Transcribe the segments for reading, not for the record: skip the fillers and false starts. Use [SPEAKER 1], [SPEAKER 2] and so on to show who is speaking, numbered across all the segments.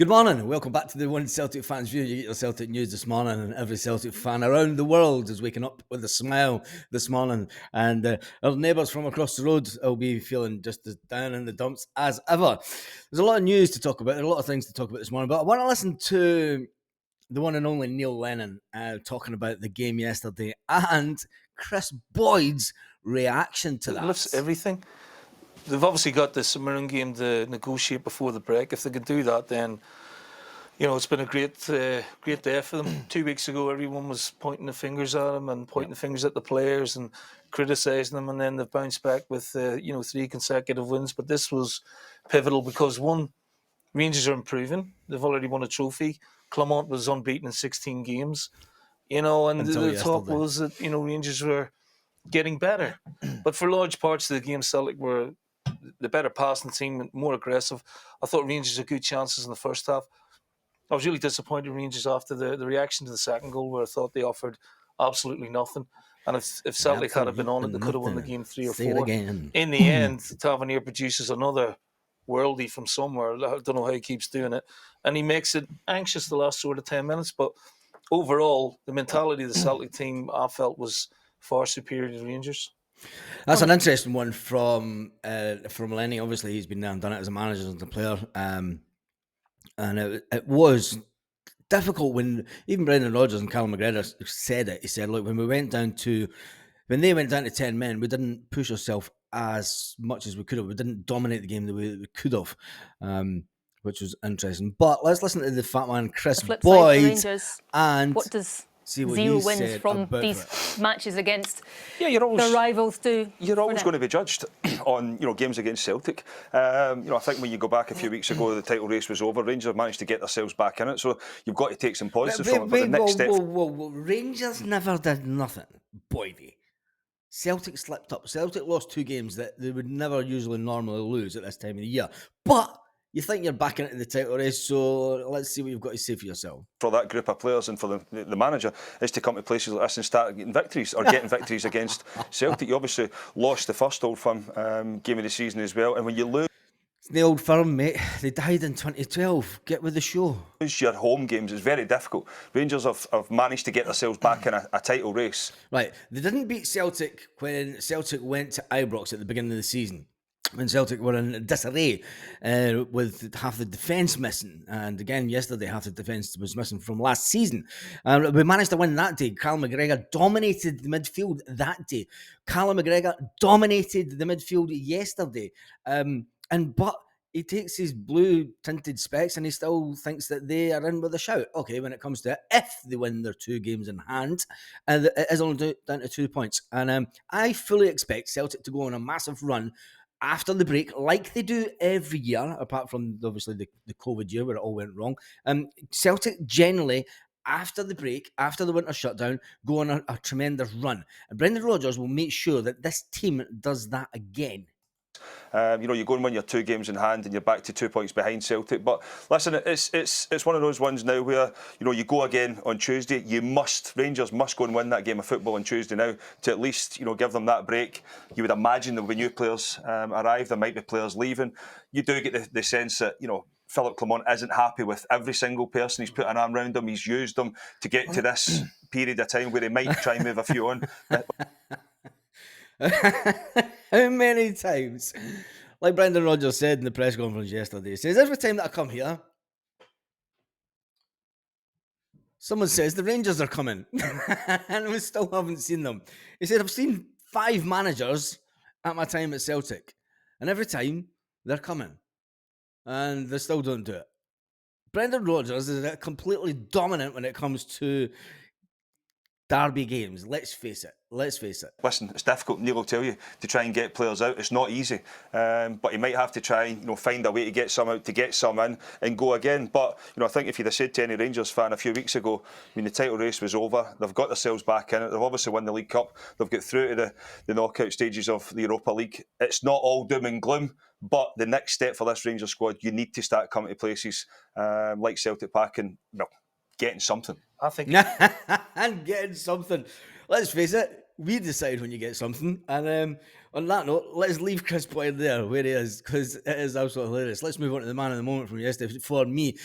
[SPEAKER 1] Good morning. Welcome back to the One Celtic Fans View. You get your Celtic news this morning, and every Celtic fan around the world is waking up with a smile this morning. And our neighbours from across the road will be feeling just as down in the dumps as ever. There's a lot of news to talk about. There are a lot of things to talk about this morning, but I want to listen to the one and only Neil Lennon talking about the game yesterday and Kris Boyd's reaction to that.
[SPEAKER 2] Lifts everything. They've obviously got the Maroon game to negotiate before the break. If they can do that, then it's been a great day for them. 2 weeks ago, everyone was pointing the fingers at them and pointing the fingers at the players and criticising them, and then they've bounced back with 3 consecutive wins. But this was pivotal because one, Rangers are improving. They've already won a trophy. Clermont was unbeaten in 16 games. And the talk was that Rangers were getting better. But for large parts of the game, Celtic were the better passing team, more aggressive. I thought Rangers had good chances in the first half. I was really disappointed in Rangers after the reaction to the second goal, where I thought they offered absolutely nothing. And if Celtic had been on it, they could have won the game 3 or 4. In the end, Tavernier produces another worldie from somewhere. I don't know how he keeps doing it. And he makes it anxious the last sort of 10 minutes. But overall, the mentality of the Celtic team, I felt, was far superior to Rangers.
[SPEAKER 1] That's an interesting one from Lenny. Obviously, he's been there and done it as a manager and a player. And it was difficult when even Brendan Rodgers and Callum McGregor said it. He said, look, when they went down to 10 men, we didn't push ourselves as much as we could have. We didn't dominate the game the way that we could have, which was interesting. But let's listen to the fat man, Kris Boyd. And
[SPEAKER 3] what does
[SPEAKER 1] see what
[SPEAKER 3] 0 wins from these matches against their rivals do?
[SPEAKER 4] You're always going to be judged on games against Celtic. I think when you go back a few weeks ago, the title race was over. Rangers managed to get themselves back in it, so you've got to take some positives from it. But the next step,
[SPEAKER 1] Rangers never did nothing. BOYD. Celtic slipped up. Celtic lost 2 games that they would never usually normally lose at this time of the year. But you think you're back into the title race, so let's see what you've got to say for yourself.
[SPEAKER 4] For that group of players and for the manager is to come to places like this and start getting victories or getting victories against Celtic. You obviously lost the first Old Firm game of the season as well, and when you lose,
[SPEAKER 1] it's the Old Firm, mate. They died in 2012. Get with the show.
[SPEAKER 4] Your home games is very difficult. Rangers have managed to get themselves back in a title race.
[SPEAKER 1] Right, they didn't beat Celtic when Celtic went to Ibrox at the beginning of the season, when Celtic were in disarray with half the defence missing. And again, yesterday, half the defence was missing from last season. We managed to win that day. Callum McGregor dominated the midfield that day. Callum McGregor dominated the midfield yesterday. But he takes his blue-tinted specs and he still thinks that they are in with a shout. Okay, when it comes to it, if they win their 2 games in hand, it is only down to 2 points. And I fully expect Celtic to go on a massive run after the break, like they do every year, apart from obviously the COVID year where it all went wrong. Celtic generally, after the break, after the winter shutdown, go on a tremendous run. And Brendan Rodgers will make sure that this team does that again.
[SPEAKER 4] You go and win your 2 games in hand and you're back to 2 points behind Celtic. But listen, it's one of those ones now where you go again on Tuesday. Rangers must go and win that game of football on Tuesday now to at least give them that break. You would imagine there will be new players arrive. There might be players leaving. You do get the sense that Philip Clermont isn't happy with every single person he's put an arm around them. He's used them to get to this period of time where he might try and move a few on.
[SPEAKER 1] How many times? Like Brendan Rodgers said in the press conference yesterday, he says, every time that I come here, someone says the Rangers are coming. And we still haven't seen them. He said, I've seen 5 managers at my time at Celtic. And every time, they're coming. And they still don't do it. Brendan Rodgers is completely dominant when it comes to derby games. Let's face it.
[SPEAKER 4] Listen, it's difficult, Neil will tell you, to try and get players out. It's not easy. But you might have to try and find a way to get some out, to get some in and go again. But I think if you'd have said to any Rangers fan a few weeks ago, when the title race was over, they've got themselves back in it. They've obviously won the League Cup. They've got through to the knockout stages of the Europa League. It's not all doom and gloom. But the next step for this Rangers squad, you need to start coming to places like Celtic Park and getting something.
[SPEAKER 2] I think
[SPEAKER 1] and getting something. Let's face it, we decide when you get something. And on that note, let's leave Kris Boyd there where he is, because it is absolutely hilarious. Let's move on to the man of the moment from yesterday. For me,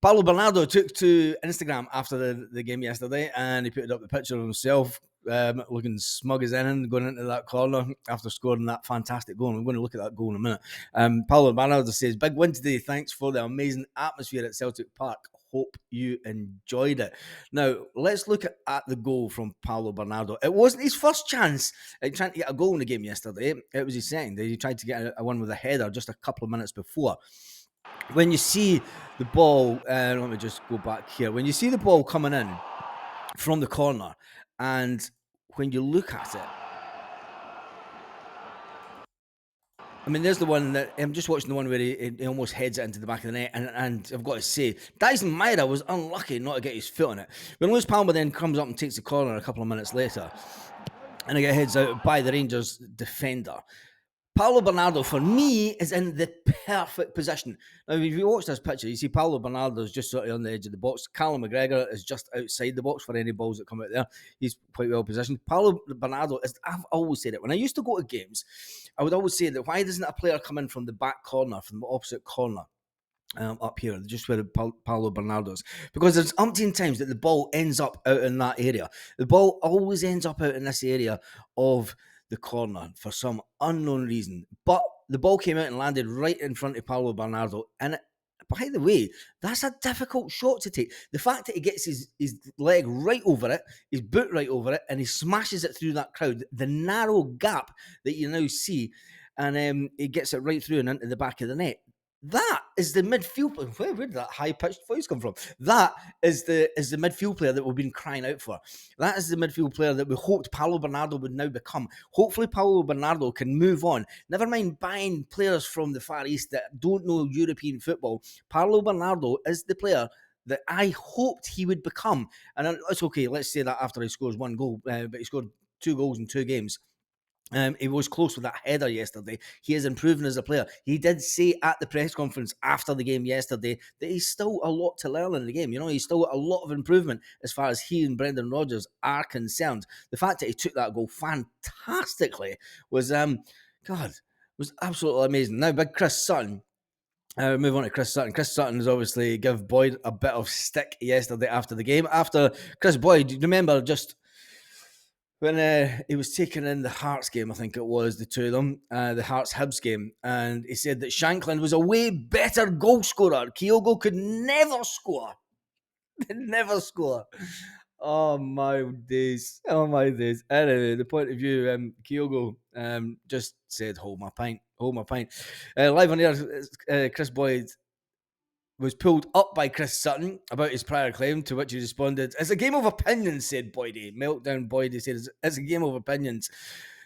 [SPEAKER 1] Paulo Bernardo took to Instagram after the game yesterday, and he put up the picture of himself looking smug as anything, going into that corner after scoring that fantastic goal. I'm going to look at that goal in a minute. Paulo Bernardo says, "Big win today. Thanks for the amazing atmosphere at Celtic Park. Hope you enjoyed it." Now, let's look at the goal from Paulo Bernardo. It wasn't his first chance at trying to get a goal in the game yesterday. It was his second. He tried to get a one with a header just a couple of minutes before. When you see the ball, let me just go back here. When you see the ball coming in from the corner, and when you look at it, I mean, there's the one that I'm just watching the one where he almost heads it into the back of the net, and I've got to say, Dyson Myra was unlucky not to get his foot on it. When Lewis Palmer then comes up and takes the corner a couple of minutes later, and it heads out by the Rangers defender. Paulo Bernardo, for me, is in the perfect position. Now, if you watch this picture, you see Paulo Bernardo is just sort of on the edge of the box. Callum McGregor is just outside the box for any balls that come out there. He's quite well positioned. Paulo Bernardo is, I've always said it. When I used to go to games, I would always say that why doesn't a player come in from the back corner, from the opposite corner? Up here, just where Paulo Bernardo's, because there's umpteen times that the ball ends up out in that area. The ball always ends up out in this area of the corner for some unknown reason. But the ball came out and landed right in front of Paulo Bernardo. And by the way, that's a difficult shot to take. The fact that he gets his leg right over it, his boot right over it, and he smashes it through that crowd, the narrow gap that you now see, and he gets it right through and into the back of the net. That is the midfield player. Where did that high-pitched voice come from? That is the midfield player that we've been crying out for. That is the midfield player that we hoped Paulo Bernardo would now become. Hopefully, Paulo Bernardo can move on. Never mind buying players from the Far East that don't know European football. Paulo Bernardo is the player that I hoped he would become. And it's okay, let's say that after he scores one goal, but he scored 2 goals in 2 games. He was close with that header yesterday. He is improving as a player. He did say at the press conference after the game yesterday that he's still a lot to learn in the game. You know, he's still got a lot of improvement as far as he and Brendan Rodgers are concerned. The fact that he took that goal fantastically was, was absolutely amazing. Now, big Kris Sutton. Move on to Kris Sutton. Kris Sutton has obviously give Boyd a bit of stick yesterday after the game. After Kris Boyd, do you remember just when he was taking in the Hearts game, I think it was, the two of them, the Hearts-Hibs game, and he said that Shankland was a way better goal scorer. Kyogo could never score. Never score. Oh, my days. Oh, my days. Anyway, the point of view, Kyogo just said, hold my pint. Hold my pint. Live on air, Kris Boyd was pulled up by Kris Sutton about his prior claim, to which he responded, "It's a game of opinions," said BOYD. Meltdown BOYD said, "It's a game of opinions.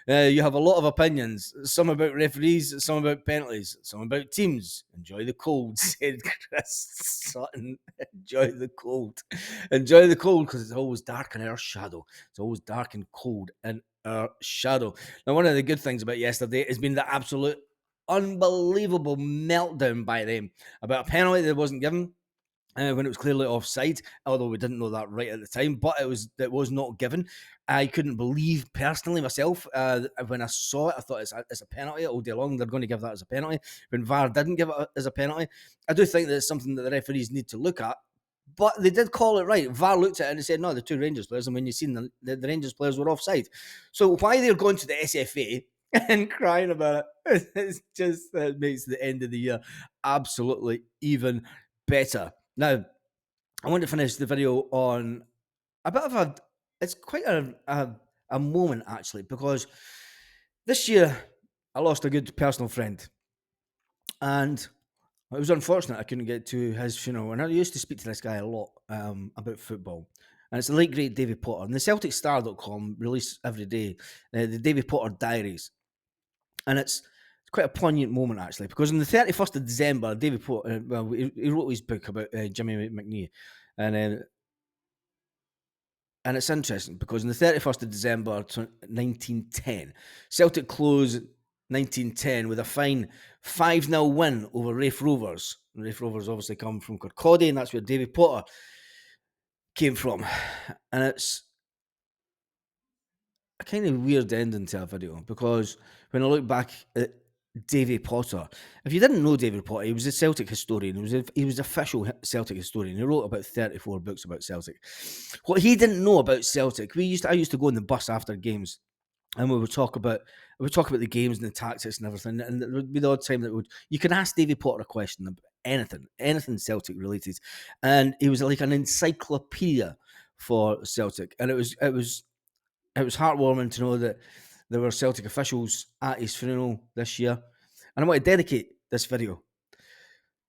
[SPEAKER 1] You have a lot of opinions, some about referees, some about penalties, some about teams. Enjoy the cold," said Kris Sutton. Enjoy the cold. Enjoy the cold, because it's always dark in our shadow. It's always dark and cold in our shadow. Now, one of the good things about yesterday has been the absolute unbelievable meltdown by them about a penalty that wasn't given when it was clearly offside, although we didn't know that right at the time, but it was not given. I couldn't believe personally myself when I saw it. I thought it's a penalty all day long. They're going to give that as a penalty. When VAR didn't give it as a penalty, I do think that it's something that the referees need to look at. But they did call it right. VAR looked at it and they said, no, the 2 Rangers players, and when you've seen the Rangers players were offside. So why they're going to the SFA and crying about it, it's just that makes the end of the year absolutely even better. Now, I want to finish the video on a bit of it's quite a moment, actually, because this year I lost a good personal friend. And it was unfortunate I couldn't get to his funeral. And I used to speak to this guy a lot about football. And it's the late, great David Potter. And the CelticStar.com release every day the David Potter diaries. And it's quite a poignant moment, actually, because on the 31st of December, David Potter, he wrote his book about Jimmy McNee. And it's interesting because on the 31st of December 1910, Celtic closed 1910 with a fine 5-0 win over Raith Rovers. And Raith Rovers obviously come from Kirkcaldy, and that's where David Potter came from. And it's a kind of weird ending to a video, because when I look back at Davy Potter. If you didn't know Davy Potter, he was a Celtic historian. He was official Celtic historian. He wrote about 34 books about Celtic. What he didn't know about Celtic, I used to go on the bus after games, and we would talk about the games and the tactics and everything. And there would be the odd time that you could ask Davy Potter a question about anything Celtic related, and he was like an encyclopedia for Celtic. And it was heartwarming to know that there were Celtic officials at his funeral this year. And I want to dedicate this video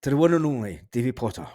[SPEAKER 1] to the one and only Davy Potter.